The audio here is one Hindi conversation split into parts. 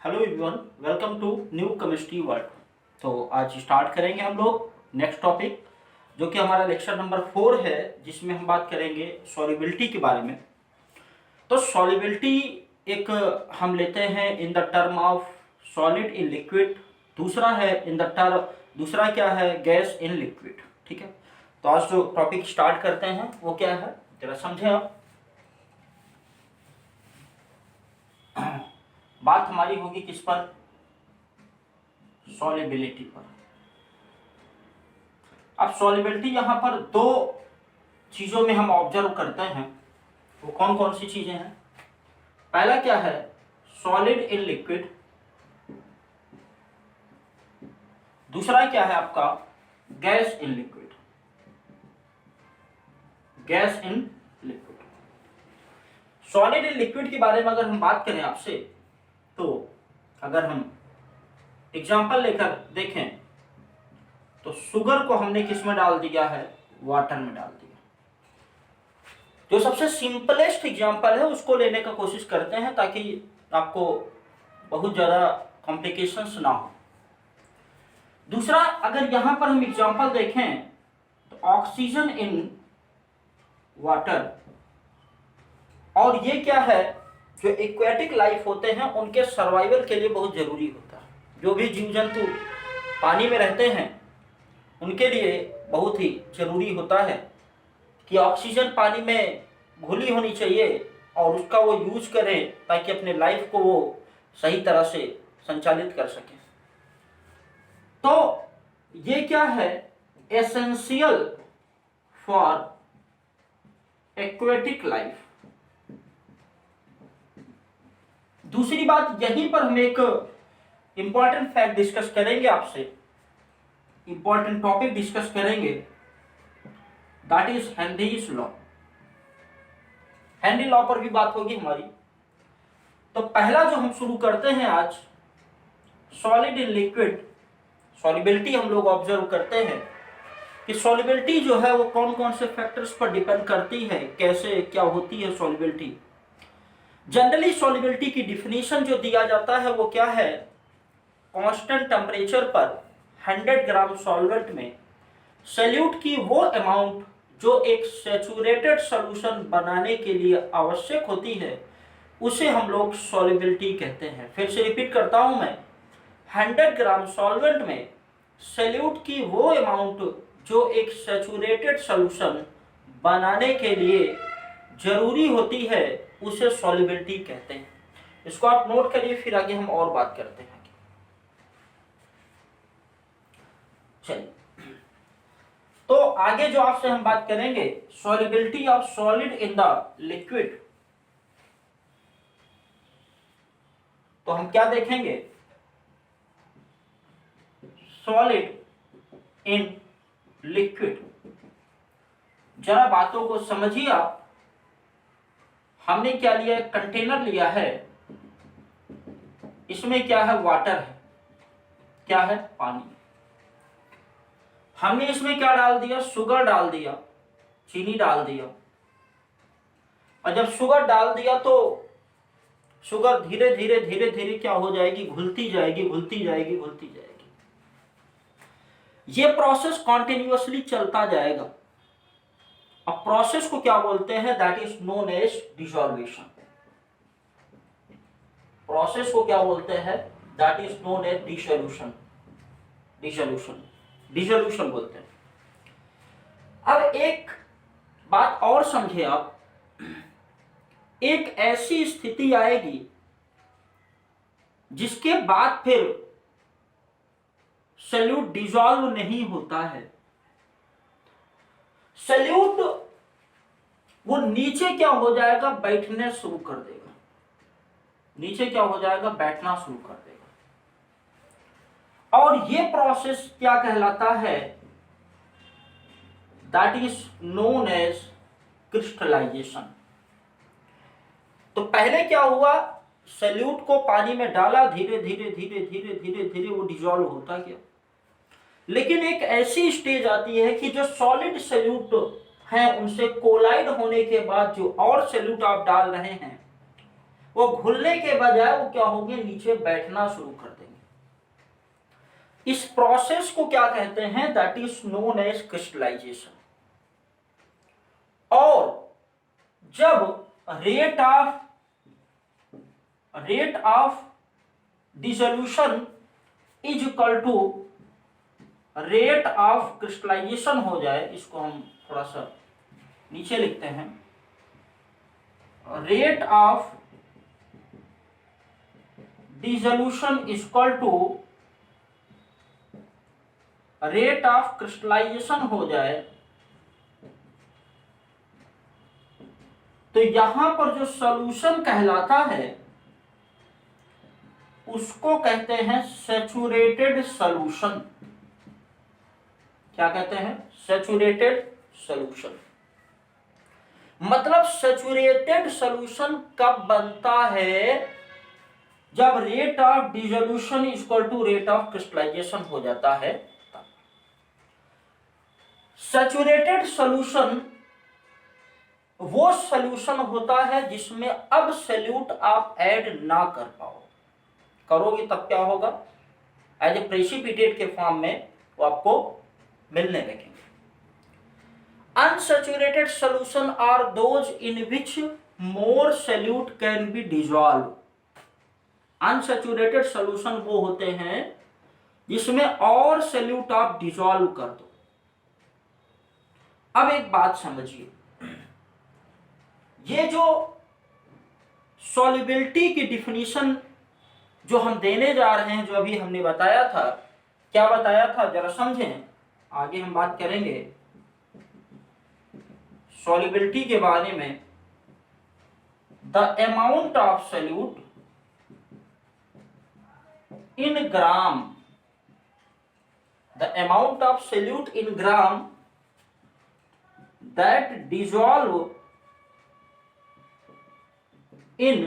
Hello everyone, welcome to new chemistry world. तो आज स्टार्ट करेंगे हम लोग नेक्स्ट टॉपिक, जो कि हमारा लेक्चर नंबर 4 है, जिसमें हम बात करेंगे सॉल्युबिलिटी के बारे में। तो सॉल्युबिलिटी एक हम लेते हैं in the term of solid in liquid, दूसरा है इन द टर्म, दूसरा क्या है, गैस इन लिक्विड। ठीक है, तो आज जो टॉपिक स्टार्ट करते हैं वो क्या है, जरा समझें आप। बात हमारी होगी किस पर, सॉल्युबिलिटी पर। अब सॉल्युबिलिटी यहां पर दो चीजों में हम ऑब्जर्व करते हैं, वो कौन कौन सी चीजें हैं। पहला क्या है, सॉलिड इन लिक्विड। दूसरा क्या है आपका, gas in liquid. Gas in liquid, solid in liquid के बारे में अगर हम बात करें आपसे, तो अगर हम एग्जाम्पल लेकर देखें तो शुगर को हमने किस में डाल दिया है, वाटर में डाल दिया। जो सबसे सिंपलेस्ट एग्जाम्पल है उसको लेने का कोशिश करते हैं, ताकि आपको बहुत ज्यादा कॉम्प्लिकेशंस ना हो। दूसरा, अगर यहां पर हम एग्जाम्पल देखें तो ऑक्सीजन इन वाटर, और ये क्या है, जो एक्वेटिक लाइफ होते हैं उनके सर्वाइवल के लिए बहुत जरूरी होता है। जो भी जीव जंतु पानी में रहते हैं उनके लिए बहुत ही जरूरी होता है कि ऑक्सीजन पानी में घुली होनी चाहिए और उसका वो यूज करें, ताकि अपने लाइफ को वो सही तरह से संचालित कर सके। तो ये क्या है, एसेंशियल फॉर एक्वेटिक लाइफ। दूसरी बात, यहीं पर हम एक इंपॉर्टेंट फैक्ट डिस्कस करेंगे आपसे, इंपॉर्टेंट टॉपिक डिस्कस करेंगे, that is Henry's law. Henry law पर भी बात होगी हमारी। तो पहला जो हम शुरू करते हैं आज, सॉलिड इन लिक्विड, सॉल्युबिलिटी हम लोग ऑब्जर्व करते हैं कि सॉल्युबिलिटी जो है वो कौन कौन से फैक्टर्स पर डिपेंड करती है, कैसे क्या होती है सॉल्युबिलिटी। जनरली सॉल्युबिलिटी की डिफिनीशन जो दिया जाता है वो क्या है, कांस्टेंट टेम्परेचर पर 100 ग्राम सॉल्वेंट में सॉल्यूट की वो अमाउंट जो एक सैचुरेटेड सॉल्यूशन बनाने के लिए आवश्यक होती है, उसे हम लोग सॉल्युबिलिटी कहते हैं। फिर से रिपीट करता हूं मैं, 100 ग्राम सॉल्वेंट में सॉल्यूट की वो अमाउंट जो एक सैचुरेटेड सॉल्यूशन बनाने के लिए जरूरी होती है, उसे सॉल्युबिलिटी कहते हैं। इसको आप नोट करिए, फिर आगे हम और बात करते हैं। चलिए, तो आगे जो आपसे हम बात करेंगे, solubility of solid in the liquid. तो हम क्या देखेंगे, सॉलिड इन लिक्विड। जरा बातों को समझिए आप। हमने क्या लिया, कंटेनर लिया है, इसमें क्या है, वाटर है, क्या है, पानी। हमने इसमें क्या डाल दिया, शुगर डाल दिया, चीनी डाल दिया। और जब शुगर डाल दिया तो शुगर धीरे धीरे धीरे धीरे क्या हो जाएगी, घुलती जाएगी, घुलती जाएगी, घुलती जाएगी। ये प्रोसेस कॉन्टिन्यूअसली चलता जाएगा। अब प्रोसेस को क्या बोलते हैं, that is known as dissolvation. Process को क्या बोलते हैं, that is known as dissolution. Dissolution, dissolution बोलते हैं। अब एक बात और समझे आप, एक ऐसी स्थिति आएगी जिसके बाद फिर सॉल्यूट डिसॉल्व नहीं होता है। सॉल्यूट वो नीचे क्या हो जाएगा, बैठने शुरू कर देगा। नीचे क्या हो जाएगा, बैठना शुरू कर देगा। और ये प्रोसेस क्या कहलाता है, that is known as crystallization. तो पहले क्या हुआ, सॉल्यूट को पानी में डाला, धीरे धीरे धीरे धीरे धीरे धीरे वो डिसॉल्व होता गया। लेकिन एक ऐसी स्टेज आती है कि जो सॉलिड सॉल्यूट हैं उनसे कोलाइड होने के बाद जो और सॉल्यूट आप डाल रहे हैं, वो घुलने के बजाय वो क्या होंगे, नीचे बैठना शुरू कर देंगे। इस प्रोसेस को क्या कहते हैं, that is known as crystallization. और जब rate of dissolution is equal to rate of crystallization हो जाए, इसको हम थोड़ा सा नीचे लिखते हैं, rate of dissolution is equal to rate of crystallization हो जाए, तो यहां पर जो सॉल्यूशन कहलाता है उसको कहते हैं सैचुरेटेड सॉल्यूशन। क्या कहते हैं, सैचुरेटेड सॉल्यूशन। मतलब सैचुरेटेड सॉल्यूशन कब बनता है, जब rate of dissolution equal to rate of crystallization हो जाता है। सैचुरेटेड सॉल्यूशन वो सॉल्यूशन होता है जिसमें अब सॉल्यूट आप ऐड ना कर पाओ, करोगे तब क्या होगा, एज ए प्रेसिपिटेट के फॉर्म में वो आपको मिलने लगेंगे। Unsaturated solution are those in which more solute can be dissolve. Unsaturated solution वो होते हैं जिसमें और सॉल्यूट आप डिसॉल्व कर दो। अब एक बात समझिए, ये जो सॉल्युबिलिटी की डिफिनीशन जो हम देने जा रहे हैं, जो अभी हमने बताया था, क्या बताया था जरा समझें, आगे हम बात करेंगे सॉल्युबिलिटी के बारे में। The amount of solute in gram, the amount of solute in gram that dissolve in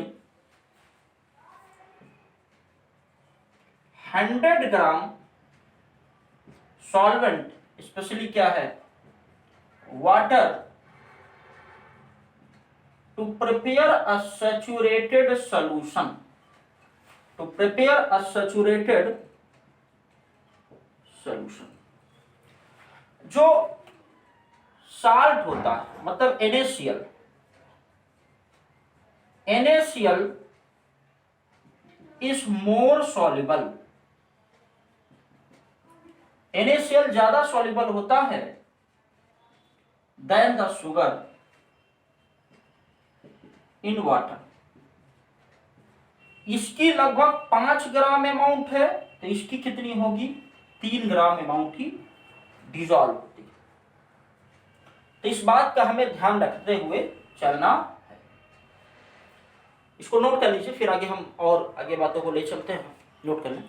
100 gram solvent, specially क्या है, water, to prepare a saturated solution, to prepare a saturated solution. जो साल्ट होता है, मतलब NaCl, NaCl is more soluble, NaCl ज्यादा सॉल्युबल होता है than the sugar in water. इसकी लगभग 5 ग्राम अमाउंट है, तो इसकी कितनी होगी, 3 ग्राम अमाउंट ही डिसॉल्व होती है। तो इस बात का हमें ध्यान रखते हुए चलना है, इसको नोट कर लीजिए, फिर आगे हम और आगे बातों को ले चलते हैं। नोट कर लें।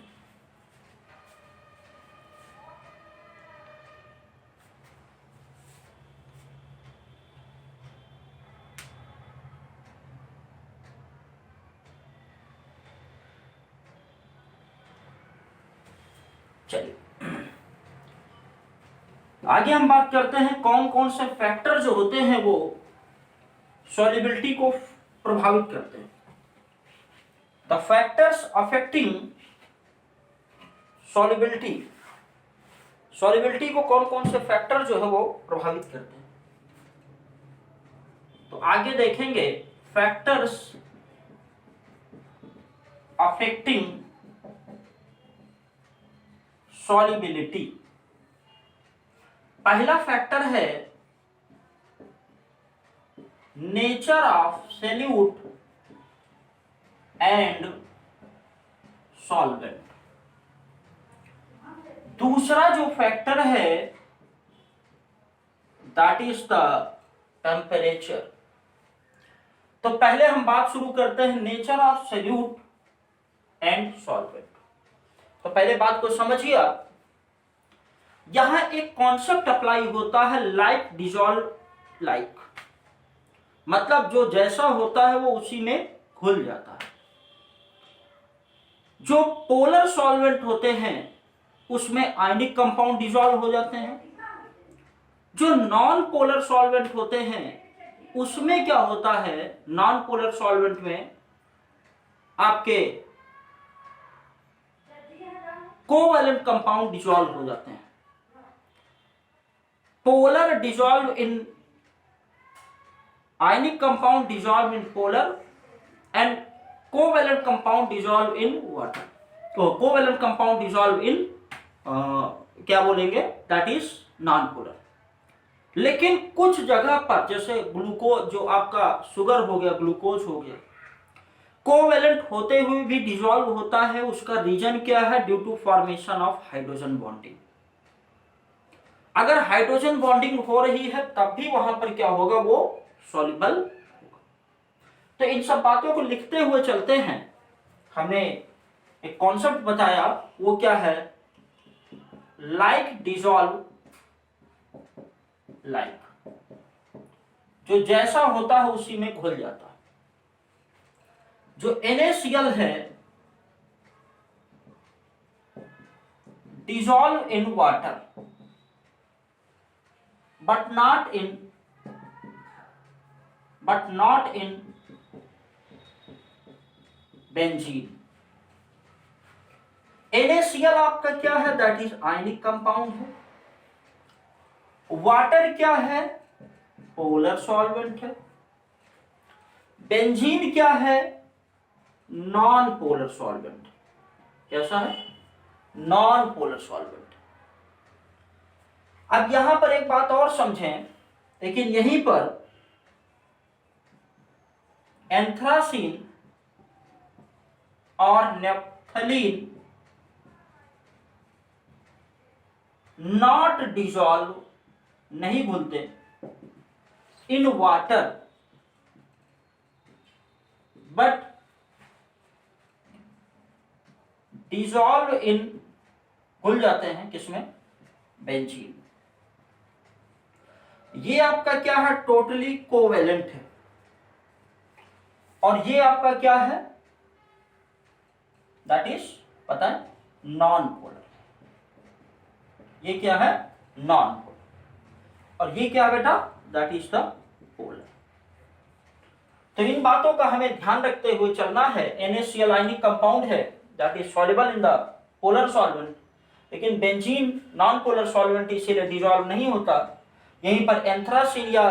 चलिए आगे हम बात करते हैं कौन कौन से फैक्टर जो होते हैं वो सॉल्युबिलिटी को प्रभावित करते हैं। The factors affecting solubility, solubility को कौन कौन से फैक्टर जो है वो प्रभावित करते हैं। तो आगे देखेंगे फैक्टर्स अफेक्टिंग सॉल्युबिलिटी। पहला फैक्टर है nature of solute and solvent. दूसरा जो फैक्टर है दैट इज द टेम्परेचर। तो पहले हम बात शुरू करते हैं nature of solute and solvent. तो पहले बात को समझिए आप, यहां एक कॉन्सेप्ट अप्लाई होता है लाइक डिसॉल्व लाइक, मतलब जो जैसा होता है वो उसी में घुल जाता है। जो पोलर सॉल्वेंट होते हैं उसमें आयनिक कंपाउंड डिसॉल्व हो जाते हैं। जो नॉन पोलर सॉल्वेंट होते हैं उसमें क्या होता है, नॉन पोलर सॉल्वेंट में आपके कोवैलेंट कंपाउंड डिसॉल्व हो जाते हैं। Polar dissolve in ionic compound dissolve in polar and covalent compound dissolve in water. तो कोवैलेंट कंपाउंड डिसॉल्व इन क्या बोलेंगे, दैट इज नॉन पोलर। लेकिन कुछ जगह पर जैसे ग्लूकोज, जो आपका शुगर हो गया, ग्लूकोज हो गया, कोवैलेंट होते हुए भी डिसॉल्व होता है। उसका रीजन क्या है? Due to formation of hydrogen bonding. अगर हाइड्रोजन बॉन्डिंग हो रही है तब भी वहां पर क्या होगा, वो सॉल्युबल होगा। तो इन सब बातों को लिखते हुए चलते हैं। हमने एक कॉन्सेप्ट बताया, वो क्या है? लाइक डिसॉल्व लाइक, जो जैसा होता है उसी में घुल जाता है। जो NaCl है, dissolve in water but not in benzene. NaCl आपका क्या है? दैट इज आयनिक कंपाउंड है। वाटर क्या है? पोलर सॉल्वेंट है। बेंजीन क्या है? Non polar solvent. कैसा है? Non polar solvent. अब यहां पर एक बात और समझें, लेकिन यहीं पर एंथ्रासीन और नेप्थलीन नॉट डिसॉल्व, नहीं घुलते in water but dissolve in, घुल जाते हैं किसमें? बेंजीन। ये आपका क्या है? टोटली कोवैलेंट है। और ये आपका क्या है? दैट इज, पता है, नॉन पोलर। ये क्या है? Non polar. और ये क्या है बेटा? That is the polar. तो इन बातों का हमें ध्यान रखते हुए चलना है। NaCl आयनिक कंपाउंड है, that is soluble in the polar solvent, लेकिन बेंजीन नॉन पोलर सॉल्वेंट, इसीलिए डिसॉल्व नहीं होता। यहीं पर एंथ्रासीन या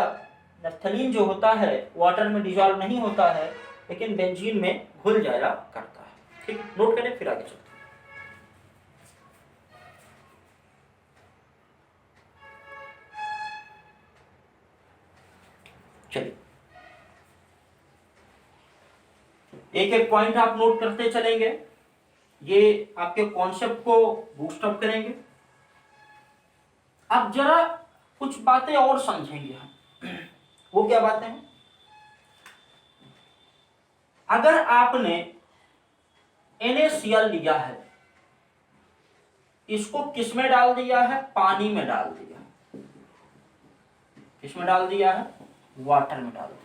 नेप्थलीन जो होता है वाटर में डिसॉल्व नहीं होता है, लेकिन बेंजीन में घुल जाया करता है। ठीक, नोट करें, फिर आगे चलते हैं। चलिए, एक एक पॉइंट आप नोट करते चलेंगे, ये आपके कॉन्सेप्ट को बूस्टअप करेंगे। अब जरा कुछ बातें और समझेंगे हम। वो क्या बातें हैं? अगर आपने NaCl लिया है, इसको किस में डाल दिया है? पानी में डाल दिया। किस में डाल दिया है? वाटर में डाल दिया।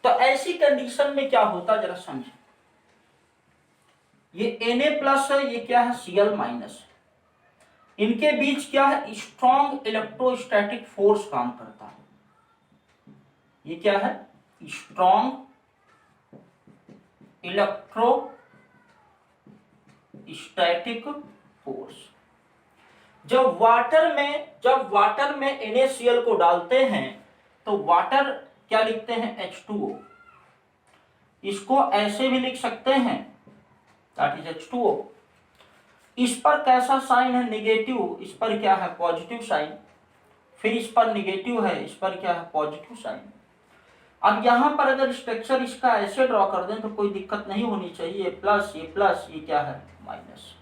तो ऐसी कंडीशन में क्या होता, जरा समझें। ये Na+ है, ये क्या है? Cl-। इनके बीच क्या है? स्ट्रॉन्ग इलेक्ट्रोस्टैटिक फोर्स काम करता है। ये क्या है? Strong electrostatic force. जब वाटर में NaCl को डालते हैं तो वाटर क्या लिखते हैं? H2O। इसको ऐसे भी लिख सकते हैं, दैट इज H2O। इस पर कैसा साइन है? निगेटिव। इस पर क्या है? Positive sign. फिर इस पर निगेटिव है, इस पर क्या है? Positive sign. अब यहां पर अगर स्ट्रक्चर इसका ऐसे ड्रॉ कर दें तो कोई दिक्कत नहीं होनी चाहिए। ये प्लस, ये क्या है? माइनस।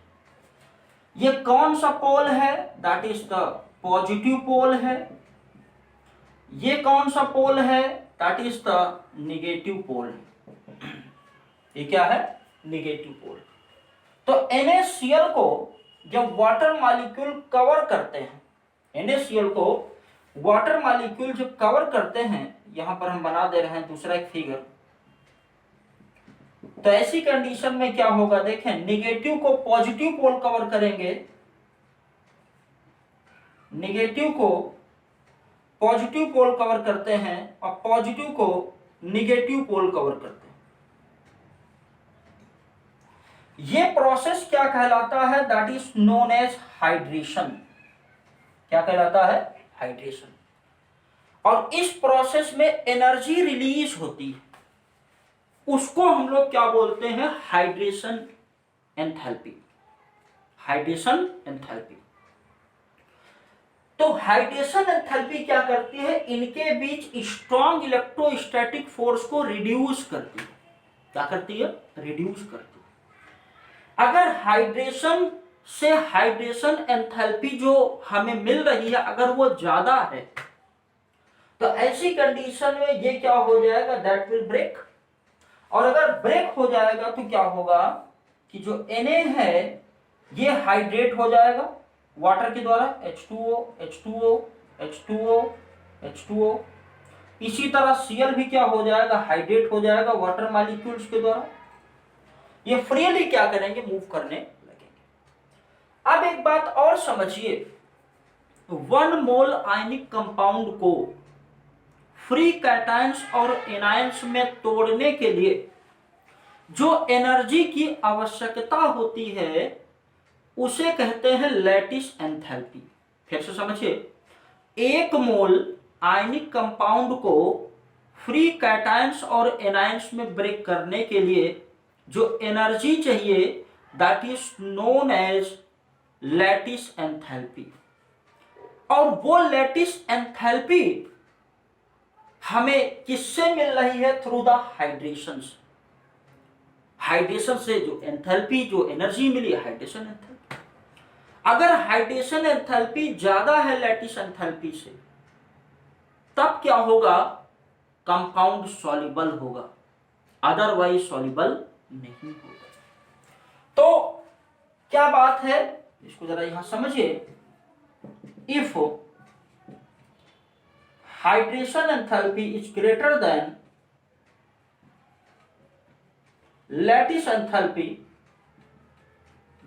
ये कौन सा पोल है? That is the positive pole है। ये कौन सा पोल है? That is the negative pole. ये क्या है? Negative pole. तो NaCl को जब वाटर मॉलिक्यूल कवर करते हैं, NaCl को वाटर मॉलिक्यूल जब कवर करते हैं, यहां पर हम बना दे रहे हैं दूसरा एक फिगर। तो ऐसी कंडीशन में क्या होगा? देखें, निगेटिव को पॉजिटिव पोल कवर करेंगे, निगेटिव को पॉजिटिव पोल कवर करते हैं और पॉजिटिव को निगेटिव पोल कवर करते हैं। ये प्रोसेस क्या कहलाता है? That is known as hydration. क्या कहलाता है? हाइड्रेशन। और इस प्रोसेस में एनर्जी रिलीज होती है, उसको हम लोग क्या बोलते हैं? Hydration enthalpy. Hydration enthalpy. तो हाइड्रेशन एंथैल्पी क्या करती है? इनके बीच स्ट्रॉन्ग इलेक्ट्रोस्टैटिक फोर्स को रिड्यूस करती है। क्या करती है? रिड्यूस करती है। अगर हाइड्रेशन से हाइड्रेशन एंथैल्पी जो हमें मिल रही है अगर वो ज्यादा है, तो ऐसी कंडीशन में ये क्या हो जाएगा? That will break. और अगर ब्रेक हो जाएगा तो क्या होगा कि जो Na है ये हाइड्रेट हो जाएगा वाटर के द्वारा, H2O, H2O, H2O, H2O। इसी तरह Cl भी क्या हो जाएगा? हाइड्रेट हो जाएगा वाटर मॉलिक्यूल्स के द्वारा। ये फ्रीली क्या करेंगे? मूव करने लगेंगे। अब एक बात और समझिए, 1 मोल आयनिक कंपाउंड को फ्री कैटायंस और एनायंस में तोड़ने के लिए जो एनर्जी की आवश्यकता होती है उसे कहते हैं लैटिस एंथैल्पी। फिर से समझिए, 1 मोल आयनिक कंपाउंड को फ्री कैटायंस और एनायंस में ब्रेक करने के लिए जो एनर्जी चाहिए that is known as lattice enthalpy. और वो लैटिस एंथैल्पी हमें किससे मिल रही है? Through the hydration. हाइड्रेशन से जो एंथैल्पी, जो एनर्जी मिली, हाइड्रेशन एंथैल्पी। अगर हाइड्रेशन एंथैल्पी ज्यादा है लैटिस एंथैल्पी से, तब क्या होगा? कंपाउंड सॉल्युबल होगा, अदरवाइज सॉल्युबल नहीं होगा। तो क्या बात है, इसको जरा यहां समझिए। If hydration enthalpy is greater than lattice enthalpy,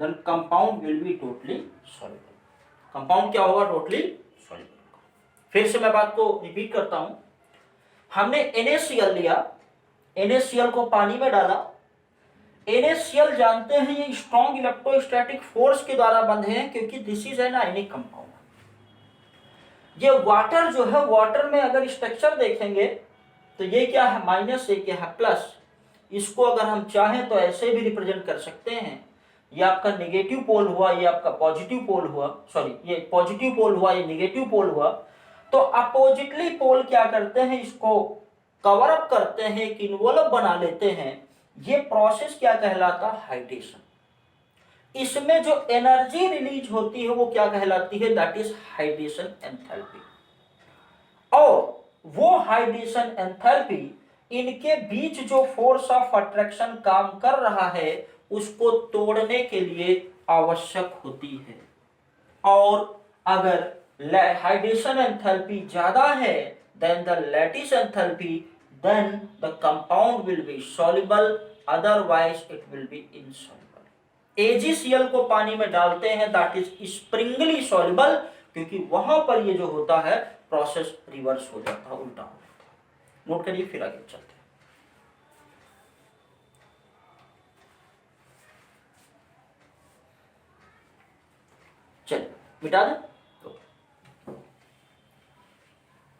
then compound will be totally soluble। Compound क्या होगा? Totally soluble. फिर से मैं बात को रिपीट करता हूं। हमने NaCl लिया, NaCl को पानी में डाला। NaCl जानते हैं ये स्ट्रॉन्ग इलेक्ट्रोस्टैटिक फोर्स के द्वारा बंधे हैं क्योंकि this is an ionic compound. ये वाटर जो है, वाटर में अगर स्ट्रक्चर देखेंगे तो ये क्या है? -1 है प्लस। इसको अगर हम चाहें तो ऐसे भी रिप्रेजेंट कर सकते हैं, ये आपका नेगेटिव पोल हुआ, ये आपका पॉजिटिव पोल हुआ, सॉरी ये पॉजिटिव पोल हुआ, ये नेगेटिव पोल हुआ। तो अपोजिटली पोल क्या करते हैं? इसको कवर अप करते हैं, एक इन्वॉल्व बना लेते हैं। ये प्रोसेस क्या कहलाता? हाइड्रेशन। इसमें जो एनर्जी रिलीज होती है वो क्या कहलाती है? That is hydration enthalpy. और वो हाइड्रेशन एंथैल्पी इनके बीच जो फोर्स ऑफ अट्रैक्शन काम कर रहा है उसको तोड़ने के लिए आवश्यक होती है। और अगर हाइड्रेशन एंथैल्पी ज्यादा है than the lattice enthalpy, then the compound will be soluble, otherwise it will be insoluble. AgCl को पानी में डालते हैं दैट इज स्प्रिंगली सॉल्युबल, क्योंकि वहां पर ये जो होता है प्रोसेस रिवर्स हो जाता है, उल्टा हो जाता है। नोट करिए, फिर आगे चलते हैं। चलिए मिटा दें। तो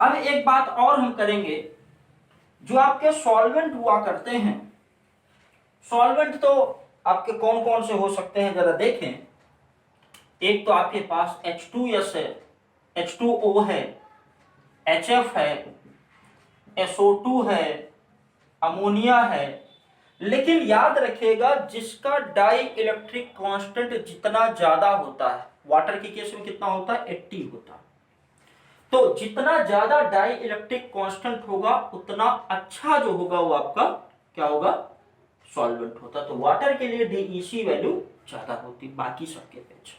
अब एक बात और हम करेंगे, जो आपके सॉल्वेंट हुआ करते हैं, सॉल्वेंट तो आपके कौन कौन से हो सकते हैं जरा देखें। एक तो आपके पास H2S है, H2O है, HF है, SO2 है, अमोनिया है। लेकिन याद रखिएगा जिसका डाई इलेक्ट्रिक कांस्टेंट जितना ज्यादा होता है, वाटर के केस में कितना होता है? 80 होता है। तो जितना ज्यादा डाई इलेक्ट्रिक कांस्टेंट होगा उतना अच्छा जो होगा वो आपका क्या होगा? सॉल्वेंट होता। तो वाटर के लिए DEC वैल्यू ज्यादा होती बाकी सबके पेक्षा।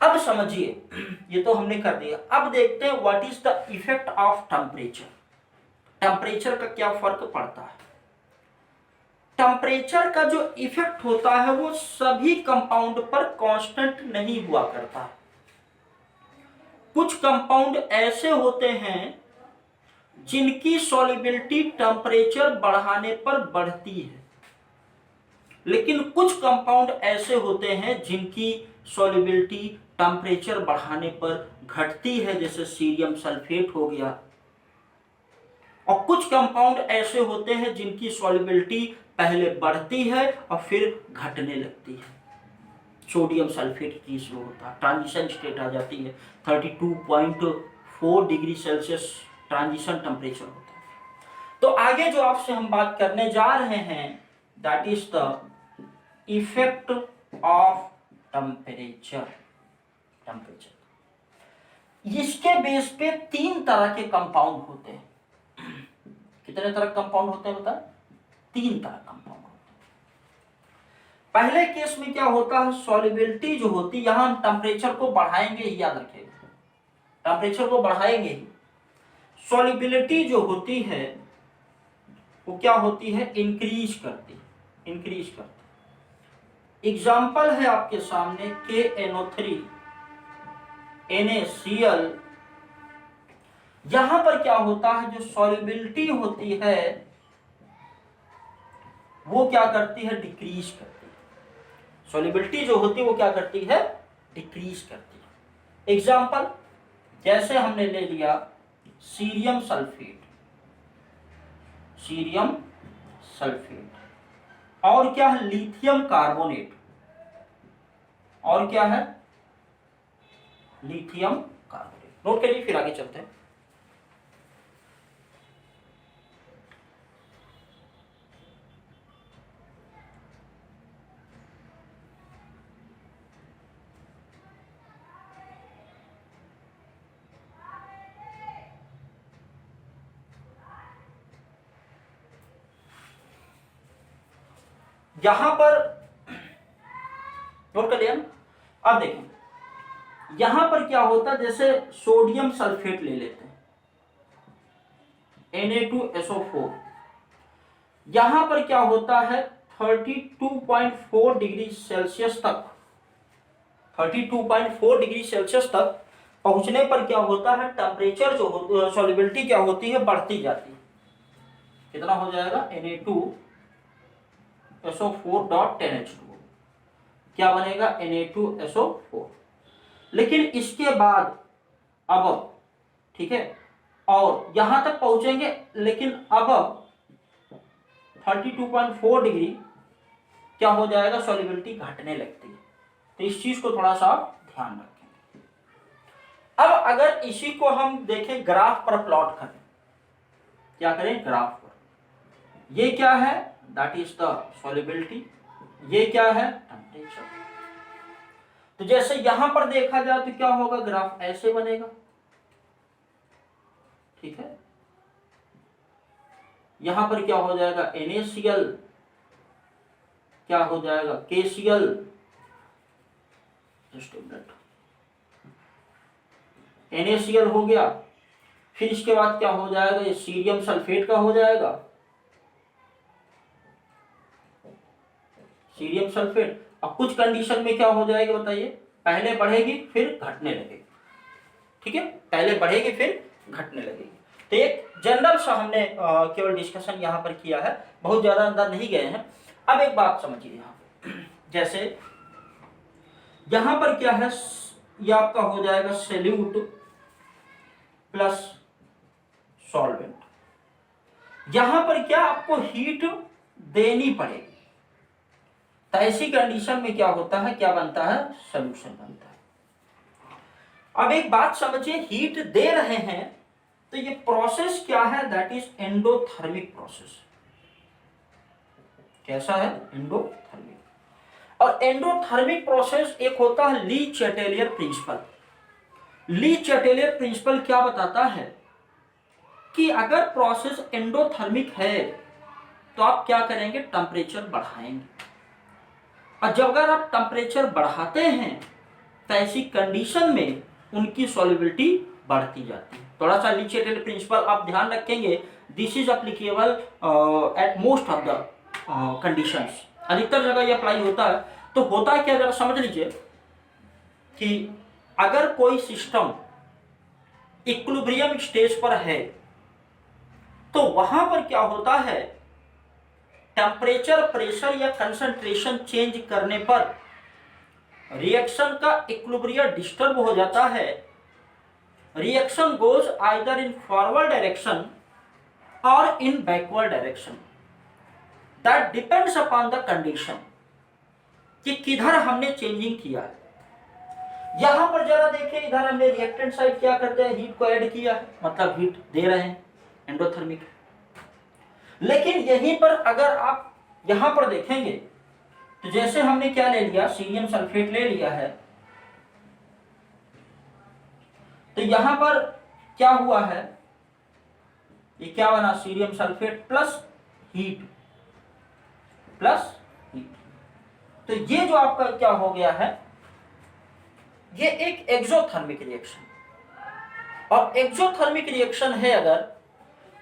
अब समझिए, ये तो हमने कर दिया। अब देखते हैं what is the effect of temperature. Temperature का क्या फर्क पड़ता है? टेम्परेचर का जो इफेक्ट होता है वो सभी कंपाउंड पर कांस्टेंट नहीं हुआ करता। कुछ कंपाउंड ऐसे होते हैं जिनकी सॉल्युबिलिटी टेम्परेचर बढ़ाने पर बढ़ती है, लेकिन कुछ कंपाउंड ऐसे होते हैं जिनकी सॉल्युबिलिटी टेम्परेचर बढ़ाने पर घटती है, जैसे सीरियम सल्फेट हो गया। और कुछ कंपाउंड ऐसे होते हैं जिनकी सॉल्युबिलिटी पहले बढ़ती है और फिर घटने लगती है। सोडियम सल्फेट की इसमें होता है, ट्रांजिशन स्टेट आ जाती है, 32.4 डिग्री सेल्सियस ट्रांजिशन टेम्परेचर होता है। तो आगे जो आपसे हम बात करने जा रहे हैं, that is the effect of temperature. इसके बेस पे 3 तरह के कंपाउंड होते हैं। कितने तरह कंपाउंड होते हैं बता? 3 तरह कंपाउंड होते हैं। पहले केस में क्या होता है, सॉल्युबिलिटी जो होती है, यहां हम टेम्परेचर को बढ़ाएंगे ही, याद रखिएगा, टेम्परेचर को बढ़ाएंगे ही। सॉल्युबिलिटी जो होती है वो क्या होती है, इंक्रीज करती है। एग्जाम्पल है आपके सामने KNO3 NaCl। यहां पर क्या होता है, जो सॉल्युबिलिटी होती है वो क्या करती है, डिक्रीज करती है। सॉल्युबिलिटी जो होती है वो क्या करती है, डिक्रीज करती है। एग्जाम्पल जैसे हमने ले लिया सीरियम सल्फेट, और क्या है, लिथियम कार्बोनेट, और क्या है, लिथियम कार्बोनेट। नोट करिए, फिर आगे चलते हैं। यहां पर नोट कर लिया। अब देखें यहां पर क्या होता है, जैसे सोडियम सल्फेट ले लेते हैं, Na2SO4। यहां पर क्या होता है, 32.4 डिग्री सेल्सियस तक, 32.4 डिग्री सेल्सियस तक पहुंचने पर क्या होता है, टेम्परेचर जो सॉल्युबिलिटी क्या होती है, बढ़ती जाती है। कितना हो जाएगा, Na2SO4.10H2 क्या बनेगा, Na2SO4। लेकिन इसके बाद अब ठीक है, और यहां तक पहुंचेंगे, लेकिन अब 32.4 डिग्री क्या हो जाएगा, सॉल्युबिलिटी घटने लगती है। तो इस चीज को थोड़ा सा ध्यान रखें। अब अगर इसी को हम देखें, ग्राफ पर प्लॉट करें, क्या करें, ग्राफ पर, ये क्या है, दैट इज द सॉल्युबिलिटी, ये क्या है, टेम्परेचर। तो जैसे यहां पर देखा जाए तो क्या होगा, ग्राफ ऐसे बनेगा, ठीक है। यहां पर क्या हो जाएगा, NaCl, क्या हो जाएगा, KCl, just a minute, NaCl हो गया। फिर इसके बाद क्या हो जाएगा, ये सीरियम सल्फेट का हो जाएगा, सीरियम सल्फेट। अब कुछ कंडीशन में क्या हो जाएगा बताइए, पहले बढ़ेगी फिर घटने लगेगी, ठीक है, पहले बढ़ेगी फिर घटने लगेगी। तो एक जनरल सा हमने केवल डिस्कशन यहां पर किया है, बहुत ज्यादा अंदर नहीं गए हैं। अब एक बात समझिए, यहां पर जैसे यहां पर क्या है, ये आपका हो जाएगा सॉल्यूट प्लस सॉल्वेंट। यहां पर क्या आपको हीट देनी पड़ेगी, तो ऐसी कंडीशन में क्या होता है, क्या बनता है, सॉल्यूशन बनता है। अब एक बात समझिए, हीट दे रहे हैं तो ये प्रोसेस क्या है, दैट इज एंडोथर्मिक प्रोसेस। कैसा है, एंडोथर्मिक। और एंडोथर्मिक प्रोसेस एक होता है ली चैटेलियर प्रिंसिपल। ली चैटेलियर प्रिंसिपल क्या बताता है कि अगर प्रोसेस एंडोथर्मिक है तो आप क्या करेंगे, टेम्परेचर बढ़ाएंगे। और जब अगर आप टेम्परेचर बढ़ाते हैं तो ऐसी कंडीशन में उनकी सॉल्युबिलिटी बढ़ती जाती है। थोड़ा सा ली चैटेलियर प्रिंसिपल आप ध्यान रखेंगे, this is applicable at most of the conditions, अधिकतर जगह ये अप्लाई होता है। तो होता क्या, जरा समझ लीजिए कि अगर कोई सिस्टम इक्विलिब्रियम स्टेज पर है तो वहां पर क्या होता है, टेम्परेचर, प्रेशर या कंसंट्रेशन चेंज करने पर रिएक्शन का इक्विलिब्रियम डिस्टर्ब हो जाता है, reaction goes either in forward direction और in backward direction, that depends upon the condition, कि किधर हमने चेंजिंग किया है। यहां पर जरा देखिए, इधर हमने रिएक्टेंट साइड क्या करते हैं, हीट को ऐड किया है, मतलब हीट दे रहे हैं एंडोथर्मिक। लेकिन यहीं पर अगर आप यहां पर देखेंगे तो जैसे हमने क्या ले लिया, सीरियम सल्फेट ले लिया है, तो यहां पर क्या हुआ है, ये क्या बना, cerium sulphate plus heat plus heat. तो ये जो आपका क्या हो गया है, ये एक एक्सोथर्मिक रिएक्शन, और एक्सोथर्मिक रिएक्शन है अगर,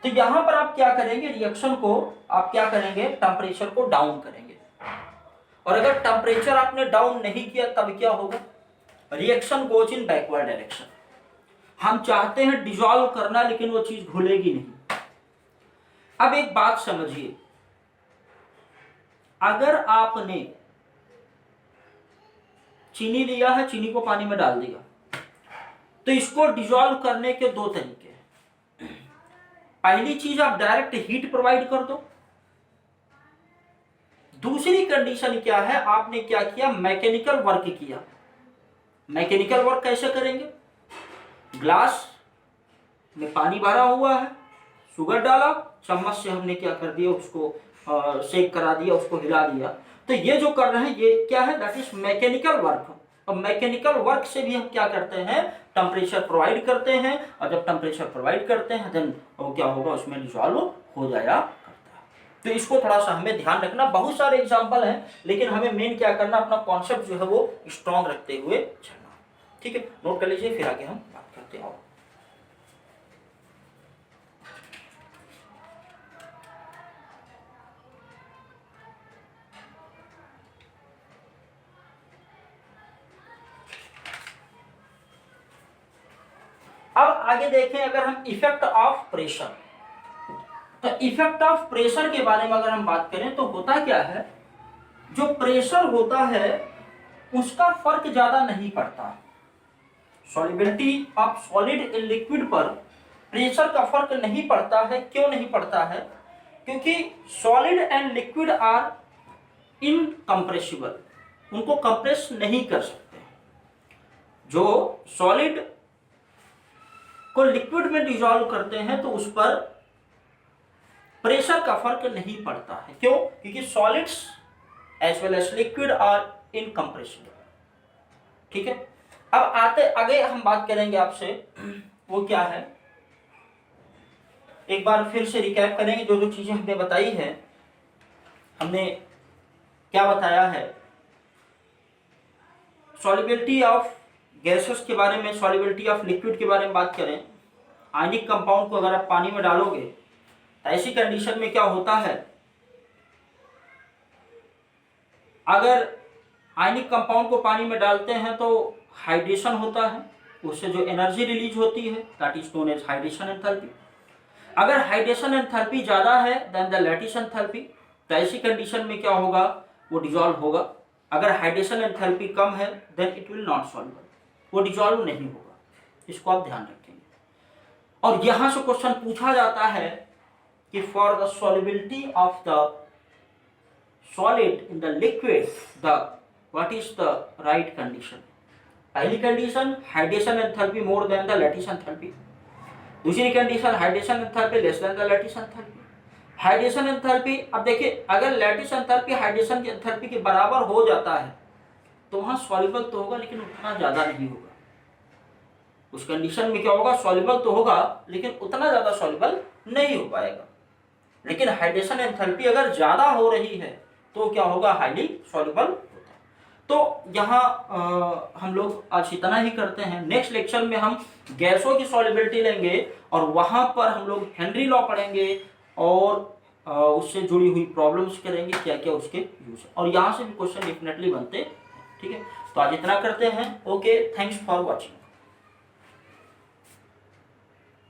तो यहां पर आप क्या करेंगे, रिएक्शन को आप क्या करेंगे, टेम्परेचर को डाउन करेंगे। और अगर टेम्परेचर आपने डाउन नहीं किया तब क्या होगा, reaction goes in backward direction. हम चाहते हैं डिसॉल्व करना, लेकिन वो चीज घुलेगी नहीं। अब एक बात समझिए, अगर आपने चीनी लिया है, चीनी को पानी में डाल दिया, तो इसको डिसॉल्व करने के दो तरीके हैं। पहली चीज, आप डायरेक्ट हीट प्रोवाइड कर दो। दूसरी कंडीशन क्या है, आपने क्या किया, मैकेनिकल वर्क किया। मैकेनिकल वर्क कैसे करेंगे, ग्लास में पानी भरा हुआ है, शुगर डाला, चम्मच से हमने क्या कर दिया, उसको शेक करा दिया, उसको हिला दिया। तो ये जो कर रहे हैं ये क्या है, दैट इज मैकेनिकल वर्क। और मैकेनिकल वर्क से भी हम क्या करते हैं, टेम्परेचर प्रोवाइड करते हैं, और जब टेम्परेचर प्रोवाइड करते हैं देन वो क्या होगा, उसमें डिसॉल्व हो जाया करता है। तो इसको थोड़ा सा हमें ध्यान रखना। बहुत सारे एग्जाम्पल हैं, लेकिन हमें मेन क्या करना, अपना कॉन्सेप्ट जो है वो स्ट्रॉन्ग रखते हुए चलना। ठीक है, नोट कर लीजिए, फिर आगे हम बात करते हैं। अब आगे देखें, अगर हम इफेक्ट ऑफ प्रेशर, तो इफेक्ट ऑफ प्रेशर के बारे में अगर हम बात करें तो होता क्या है, जो प्रेशर होता है उसका फर्क ज्यादा नहीं पड़ता। Solubility of solid in liquid पर प्रेशर का फर्क नहीं पड़ता है। क्यों नहीं पड़ता है, क्योंकि solid and liquid are incompressible, उनको कंप्रेस नहीं कर सकते। जो सॉलिड को लिक्विड में डिसॉल्व करते हैं तो उस पर प्रेशर का फर्क नहीं पड़ता है। क्यों, क्योंकि solids as well as liquid are incompressible. ठीक है, अब आते आगे हम बात करेंगे आपसे, वो क्या है, एक बार फिर से रिकैप करेंगे जो जो चीजें हमने बताई है। हमने क्या बताया है, सॉल्युबिलिटी ऑफ गैसेस के बारे में, सॉल्युबिलिटी ऑफ लिक्विड के बारे में बात करें। आयनिक कंपाउंड को अगर आप पानी में डालोगे तो ऐसी कंडीशन में क्या होता है, अगर आयनिक कंपाउंड को पानी में डालते हैं तो हाइड्रेशन होता है, उससे जो एनर्जी रिलीज होती है that is known as hydration enthalpy. अगर हाइड्रेशन एंथैल्पी ज्यादा है देन द लैटिस एंथैल्पी, तो ऐसी कंडीशन में क्या होगा, वो डिसॉल्व होगा। अगर हाइड्रेशन एंथैल्पी कम है then it will not soluble, वो डिसॉल्व नहीं होगा। इसको आप ध्यान रखेंगे। और यहां से क्वेश्चन पूछा जाता है कि for the solubility of the solid in the liquid the what is the right condition. पहली condition, hydration enthalpy more than the lattice enthalpy. दूसरी condition, hydration enthalpy less than the lattice enthalpy. Hydration enthalpy, अब देखिए अगर लैटिस एंथैल्पी हाइड्रेशन की एंथैल्पी के बराबर हो जाता है तो वहां सॉल्युबल तो होगा लेकिन उतना ज्यादा नहीं होगा। उस कंडीशन में क्या होगा, सॉल्युबल तो होगा लेकिन उतना ज्यादा सॉल्युबल नहीं हो पाएगा। लेकिन हाइड्रेशन एंथैल्पी अगर ज्यादा हो रही है तो क्या होगा, हाईली सॉल्युबल होता है। तो यहाँ हम लोग आज इतना ही करते हैं। नेक्स्ट लेक्चर में हम गैसों की सॉल्युबिलिटी लेंगे और वहां पर हम लोग हेनरी लॉ पढ़ेंगे और उससे जुड़ी हुई प्रॉब्लम्स करेंगे, क्या क्या उसके यूज है। और यहाँ से भी क्वेश्चन डेफिनेटली बनते हैं। ठीक है, तो आज इतना करते हैं। Okay, thanks for watching.